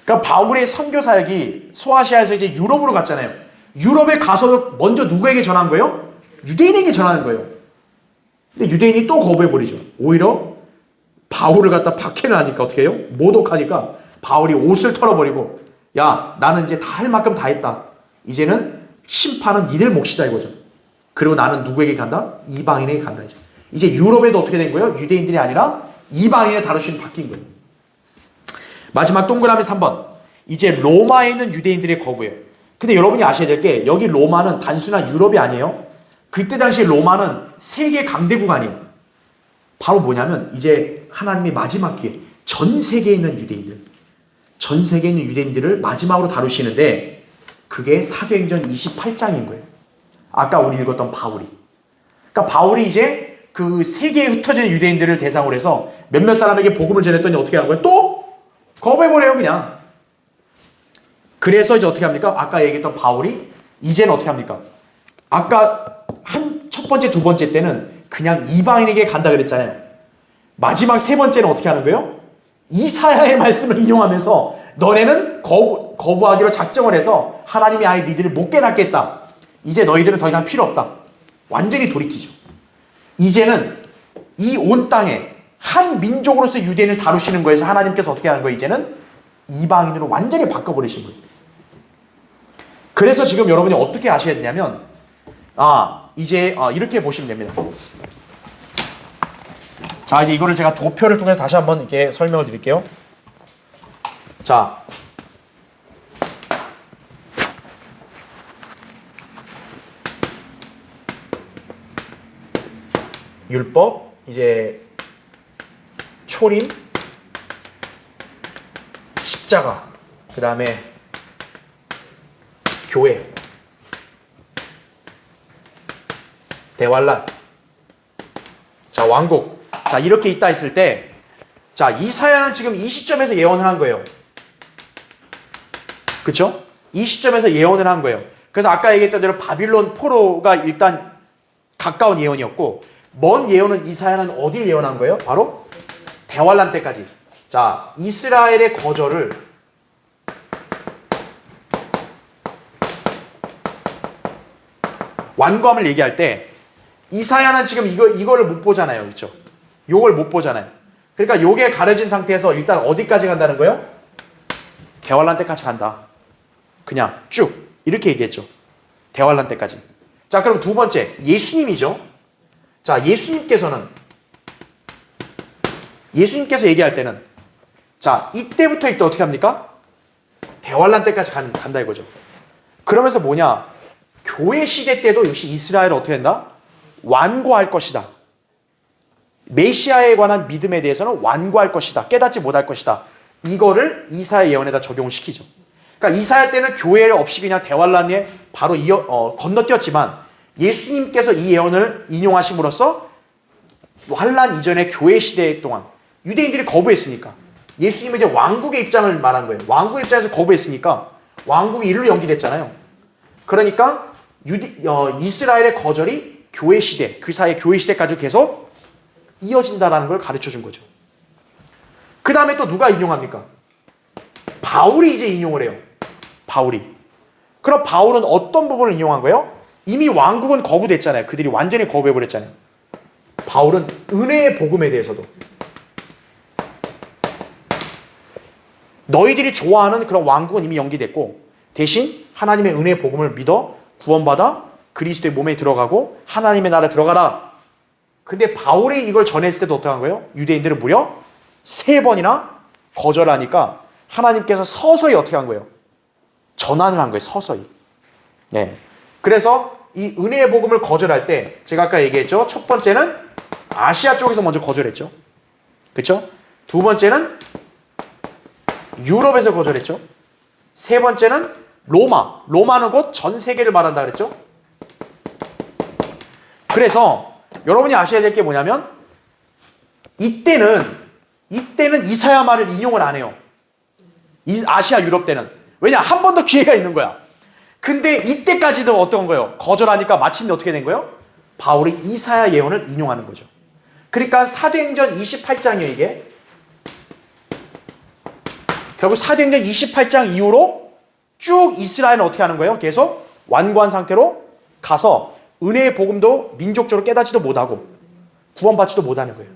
그러니까 바울의 선교 사역이 소아시아에서 이제 유럽으로 갔잖아요. 유럽에 가서 먼저 누구에게 전한 거예요? 유대인에게 전하는 거예요. 근데 유대인이 또 거부해버리죠. 오히려 바울을 갖다 박해를 하니까 어떻게 해요? 모독하니까 바울이 옷을 털어버리고 야 나는 이제 다 할 만큼 다 했다. 이제는 심판은 니들 몫이다 이거죠. 그리고 나는 누구에게 간다? 이방인에게 간다. 이제 유럽에도 어떻게 된 거예요? 유대인들이 아니라 이방인의 다루심이 바뀐 거예요. 마지막 동그라미 3번. 이제 로마에 있는 유대인들의 거부예요. 근데 여러분이 아셔야 될 게 여기 로마는 단순한 유럽이 아니에요. 그때 당시 로마는 세계 강대국 아니에요. 바로 뭐냐면 이제 하나님의 마지막 기회 전 세계에 있는 유대인들 전 세계에 있는 유대인들을 마지막으로 다루시는데 그게 사도행전 28장인 거예요. 아까 우리 읽었던 바울이. 그러니까 바울이 이제 그 세계에 흩어진 유대인들을 대상으로 해서 몇몇 사람에게 복음을 전했더니 어떻게 하는 거예요? 또 거부해버려요 그냥. 그래서 이제 어떻게 합니까? 아까 얘기했던 바울이 이제는 어떻게 합니까? 아까 첫 번째, 두 번째 때는 그냥 이방인에게 간다 그랬잖아요. 마지막 세 번째는 어떻게 하는 거예요? 이사야의 말씀을 인용하면서 너네는 거부하기로 작정을 해서 하나님이 아예 니들을 못 깨닫겠다. 이제 너희들은 더 이상 필요 없다. 완전히 돌이키죠. 이제는 이 온 땅에 한 민족으로서 유대인을 다루시는 거에서 하나님께서 어떻게 하는 거예요? 이제는 이방인으로 완전히 바꿔버리신 거예요. 그래서 지금 여러분이 어떻게 아셔야 되냐면 이제 이렇게 보시면 됩니다. 자, 이제 이거를 제가 도표를 통해서 다시 한번 이렇게 설명을 드릴게요. 자, 율법, 이제 초림, 십자가, 그 다음에 교회, 대환란, 자 왕국. 자 이렇게 있다 했을 때, 자 이사야는 지금 이 시점에서 예언을 한 거예요. 그쵸? 이 시점에서 예언을 한 거예요. 그래서 아까 얘기했던 대로 바빌론 포로가 일단 가까운 예언이었고, 먼 예언은 이사야는 어딜 예언한 거예요? 바로 대환란 때까지. 자 이스라엘의 거절을 완고함을 얘기할 때 이사야는 지금 이거를 못 보잖아요. 그렇죠? 요걸 못 보잖아요. 그러니까 요게 가려진 상태에서 일단 어디까지 간다는 거예요? 대환란 때까지 간다. 그냥 쭉 이렇게 얘기했죠. 대환란 때까지. 자 그럼 두 번째 예수님이죠. 자 예수님께서 얘기할 때는 자 이때부터 이때 어떻게 합니까? 대환란 때까지 간다 이거죠. 그러면서 뭐냐? 교회 시대 때도 역시 이스라엘을 어떻게 한다? 완고할 것이다. 메시아에 관한 믿음에 대해서는 완고할 것이다. 깨닫지 못할 것이다. 이거를 이사야 예언에다 적용시키죠. 그러니까 이사야 때는 교회 없이 그냥 대환란에 바로 건너뛰었지만 예수님께서 이 예언을 인용하심으로써 환란 이전의 교회 시대 동안 유대인들이 거부했으니까 예수님은 이제 왕국의 입장을 말한 거예요. 왕국의 입장에서 거부했으니까 왕국이 일로 연기됐잖아요. 그러니까 이스라엘의 거절이 교회 시대, 그 사이에 교회 시대까지 계속 이어진다라는 걸 가르쳐 준 거죠. 그 다음에 또 누가 인용합니까? 바울이 이제 인용을 해요. 바울이. 그럼 바울은 어떤 부분을 인용한 거예요? 이미 왕국은 거부됐잖아요. 그들이 완전히 거부해버렸잖아요. 바울은 은혜의 복음에 대해서도 너희들이 좋아하는 그런 왕국은 이미 연기됐고 대신 하나님의 은혜의 복음을 믿어 구원받아 그리스도의 몸에 들어가고 하나님의 나라에 들어가라. 근데 바울이 이걸 전했을 때도 어떡한 거예요? 유대인들은 무려 3번이나 거절하니까 하나님께서 서서히 어떻게 한 거예요? 전환을 한 거예요. 서서히. 네. 그래서 이 은혜의 복음을 거절할 때 제가 아까 얘기했죠. 첫 번째는 아시아 쪽에서 먼저 거절했죠. 그렇죠? 두 번째는 유럽에서 거절했죠. 세 번째는 로마는 곧 전 세계를 말한다 그랬죠. 그래서 여러분이 아셔야 될 게 뭐냐면 이때는 이사야 말을 인용을 안 해요. 아시아 유럽 때는. 왜냐? 한 번 더 기회가 있는 거야. 근데 이때까지도 어떤 거예요? 거절하니까 마침내 어떻게 된 거예요? 바울이 이사야 예언을 인용하는 거죠. 그러니까 사도행전 28장이에요 이게. 결국 사도행전 28장 이후로 쭉 이스라엘은 어떻게 하는 거예요? 계속 완고한 상태로 가서 은혜의 복음도 민족적으로 깨닫지도 못하고 구원받지도 못하는 거예요.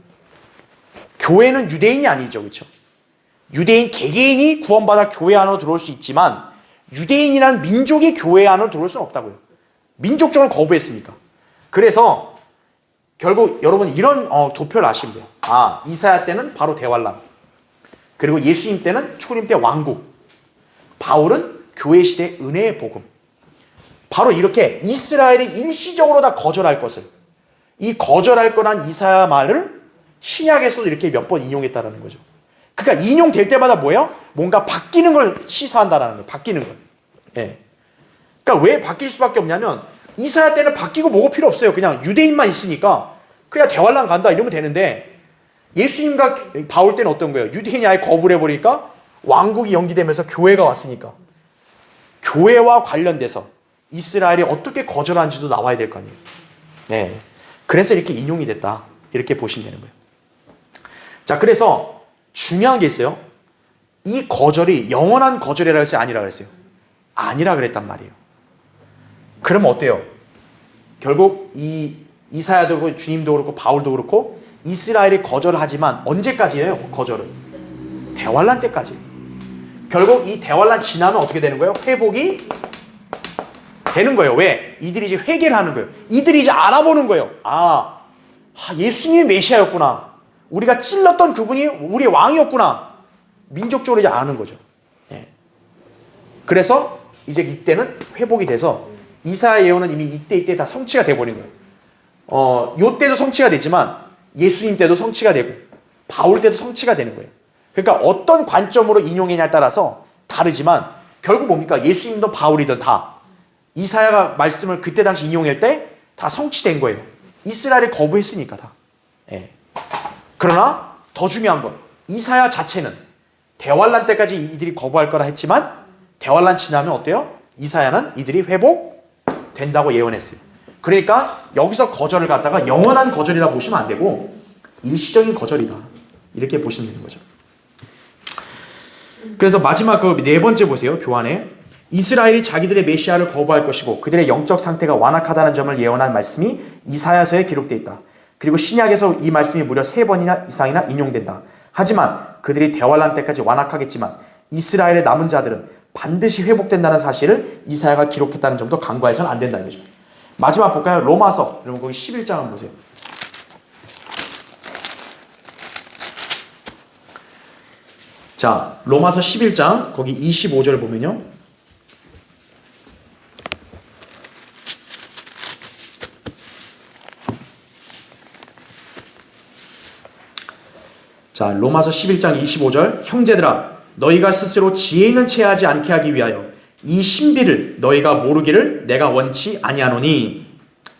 교회는 유대인이 아니죠. 그렇죠? 유대인 개개인이 구원받아 교회 안으로 들어올 수 있지만 유대인이란 민족이 교회 안으로 들어올 수는 없다고요. 민족적으로 거부했으니까. 그래서 결국 여러분 이런 도표를 아시면 돼요. 아, 이사야 때는 바로 대환란. 그리고 예수님 때는 초림 때 왕국. 바울은 교회 시대 은혜의 복음. 바로 이렇게 이스라엘이 일시적으로 다 거절할 것을, 이 거절할 거란 이사야 말을 신약에서도 이렇게 몇 번 인용했다라는 거죠. 그러니까 인용될 때마다 뭐예요? 뭔가 바뀌는 걸 시사한다라는 거예요. 바뀌는 걸. 예. 그러니까 왜 바뀔 수밖에 없냐면 이사야 때는 바뀌고 뭐고 필요 없어요. 그냥 유대인만 있으니까 그냥 대환란 간다 이러면 되는데, 예수님과 바울 때는 어떤 거예요? 유대인이 아예 거부를 해버리니까 왕국이 연기되면서 교회가 왔으니까 교회와 관련돼서 이스라엘이 어떻게 거절한지도 나와야 될 거 아니에요. 네. 그래서 이렇게 인용이 됐다. 이렇게 보시면 되는 거예요. 자, 그래서 중요한 게 있어요. 이 거절이 영원한 거절이라 했어요? 아니라 그랬어요? 아니라 그랬단 말이에요. 그러면 어때요? 결국 이 이사야도 그렇고 주님도 그렇고 바울도 그렇고 이스라엘이 거절을 하지만 언제까지예요? 거절은 대환란 때까지. 결국 이 대환란 지나면 어떻게 되는 거예요? 회복이 되는 거예요. 왜? 이들이 이제 회개를 하는 거예요. 이들이 이제 알아보는 거예요. 예수님이 메시아였구나. 우리가 찔렀던 그분이 우리 왕이었구나. 민족적으로 이제 아는 거죠. 예. 그래서 이제 이때는 회복이 돼서 이사야 예언은 이미 이때 다 성취가 돼버린 거예요. 요 때도 성취가 됐지만 예수님 때도 성취가 되고 바울 때도 성취가 되는 거예요. 그러니까 어떤 관점으로 인용했냐에 따라서 다르지만 결국 뭡니까? 예수님도 바울이든 다 이사야가 말씀을 그때 당시 인용할 때 다 성취된 거예요. 이스라엘이 거부했으니까 다. 예. 그러나 더 중요한 건 이사야 자체는 대환란 때까지 이들이 거부할 거라 했지만 대환란 지나면 어때요? 이사야는 이들이 회복된다고 예언했어요. 그러니까 여기서 거절을 갖다가 영원한 거절이라 보시면 안 되고 일시적인 거절이다. 이렇게 보시면 되는 거죠. 그래서 마지막 그 네 번째 보세요. 교환에 이스라엘이 자기들의 메시아를 거부할 것이고 그들의 영적 상태가 완악하다는 점을 예언한 말씀이 이사야서에 기록되어 있다. 그리고 신약에서 이 말씀이 무려 3번이나 이상이나 인용된다. 하지만 그들이 대환란 때까지 완악하겠지만 이스라엘의 남은 자들은 반드시 회복된다는 사실을 이사야가 기록했다는 점도 간과해서는 안 된다는 거죠. 마지막 볼까요? 로마서. 여러분 거기 11장 한번 보세요. 자, 로마서 11장 거기 25절 보면요. 자, 로마서 11장 25절. 형제들아, 너희가 스스로 지혜 있는 채 하지 않게 하기 위하여 이 신비를 너희가 모르기를 내가 원치 아니하노니,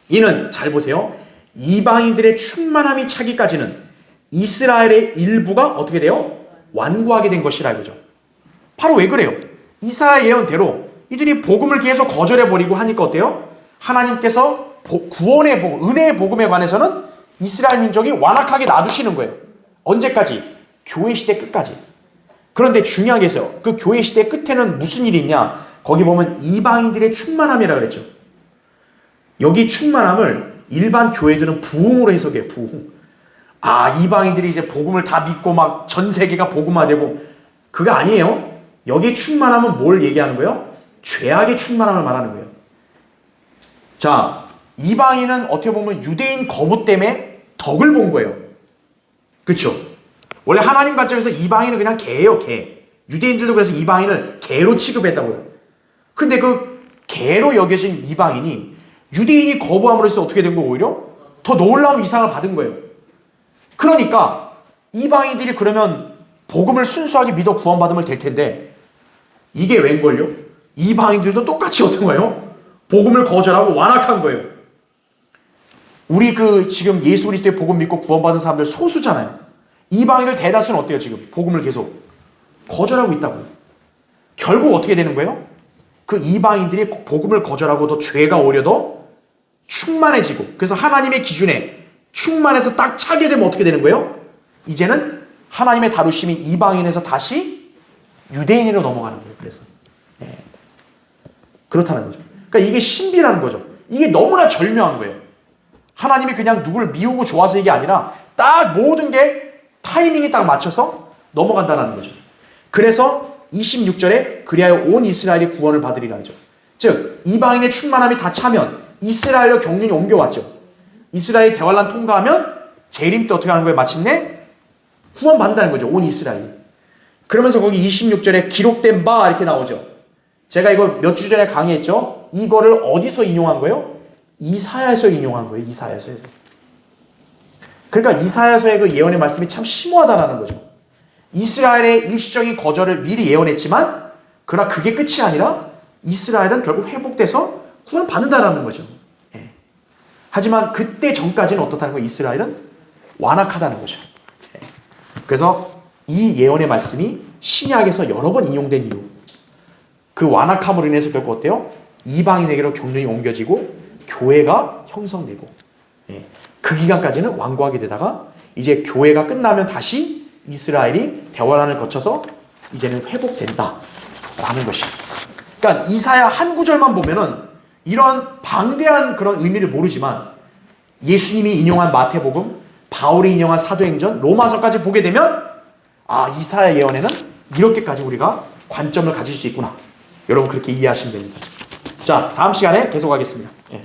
이는 잘 보세요. 이방인들의 충만함이 차기까지는 이스라엘의 일부가 어떻게 돼요? 완고하게 된 것이라 이거죠. 바로 왜 그래요? 이사야 예언대로 이들이 복음을 계속 거절해버리고 하니까 어때요? 하나님께서 구원의 복음, 은혜의 복음에 관해서는 이스라엘 민족이 완악하게 놔두시는 거예요. 언제까지? 교회 시대 끝까지. 그런데 중요한 게 있어요. 그 교회 시대 끝에는 무슨 일이 있냐? 거기 보면 이방인들의 충만함이라 그랬죠. 여기 충만함을 일반 교회들은 부흥으로 해석해요. 부흥. 이방인들이 이제 복음을 다 믿고 막 전 세계가 복음화되고, 그거 아니에요. 여기 충만함은 뭘 얘기하는 거예요? 죄악의 충만함을 말하는 거예요. 자, 이방인은 어떻게 보면 유대인 거부 때문에 덕을 본 거예요. 그렇죠? 원래 하나님 관점에서 이방인은 그냥 개예요, 개. 유대인들도 그래서 이방인을 개로 취급했다고요. 근데 그 개로 여겨진 이방인이 유대인이 거부함으로써 어떻게 된 거예요? 오히려 더 놀라운 이상을 받은 거예요. 그러니까 이방인들이 그러면 복음을 순수하게 믿어 구원받으면 될 텐데, 이게 웬걸요? 이방인들도 똑같이 어떤 거예요? 복음을 거절하고 완악한 거예요. 우리 지금 예수 그리스도의 복음 믿고 구원받은 사람들 소수잖아요. 이방인들 대다수는 어때요? 지금 복음을 계속 거절하고 있다고요. 결국 어떻게 되는 거예요? 그 이방인들이 복음을 거절하고 더 죄가 오히려 더 충만해지고, 그래서 하나님의 기준에 충만해서 딱 차게 되면 어떻게 되는 거예요? 이제는 하나님의 다루심이 이방인에서 다시 유대인으로 넘어가는 거예요. 그래서 그렇다는 거죠. 그러니까 이게 신비라는 거죠. 이게 너무나 절묘한 거예요. 하나님이 그냥 누굴 미우고 좋아서 이게 아니라 딱 모든 게 타이밍이 딱 맞춰서 넘어간다는 거죠. 그래서 26절에 그리하여 온 이스라엘이 구원을 받으리라 하죠. 즉 이방인의 충만함이 다 차면 이스라엘로 경륜이 옮겨왔죠. 이스라엘 대환란 통과하면 재림 때 어떻게 하는 거예요? 마침내 구원받는다는 거죠. 온 이스라엘이. 그러면서 거기 26절에 기록된 바 이렇게 나오죠. 제가 이거 몇 주 전에 강의했죠. 이거를 어디서 인용한 거예요? 이사야에서 인용한 거예요. 이사야서에서. 그러니까 이사야서의 그 예언의 말씀이 참 심오하다는 거죠. 이스라엘의 일시적인 거절을 미리 예언했지만 그러나 그게 끝이 아니라 이스라엘은 결국 회복돼서 구원 받는다라는 거죠. 예. 하지만 그때 전까지는 어떻다는 거예요? 이스라엘은 완악하다는 거죠. 예. 그래서 이 예언의 말씀이 신약에서 여러 번 인용된 이유, 그 완악함으로 인해서 결국 어때요? 이방인에게로 경륜이 옮겨지고 교회가 형성되고, 예. 그 기간까지는 완고하게 되다가 이제 교회가 끝나면 다시 이스라엘이 대환란을 거쳐서 이제는 회복된다라는 것이에요. 그러니까 이사야 한 구절만 보면은 이런 방대한 그런 의미를 모르지만 예수님이 인용한 마태복음, 바울이 인용한 사도행전, 로마서까지 보게 되면 아, 이사야 예언에는 이렇게까지 우리가 관점을 가질 수 있구나. 여러분 그렇게 이해하시면 됩니다. 자, 다음 시간에 계속하겠습니다. 예.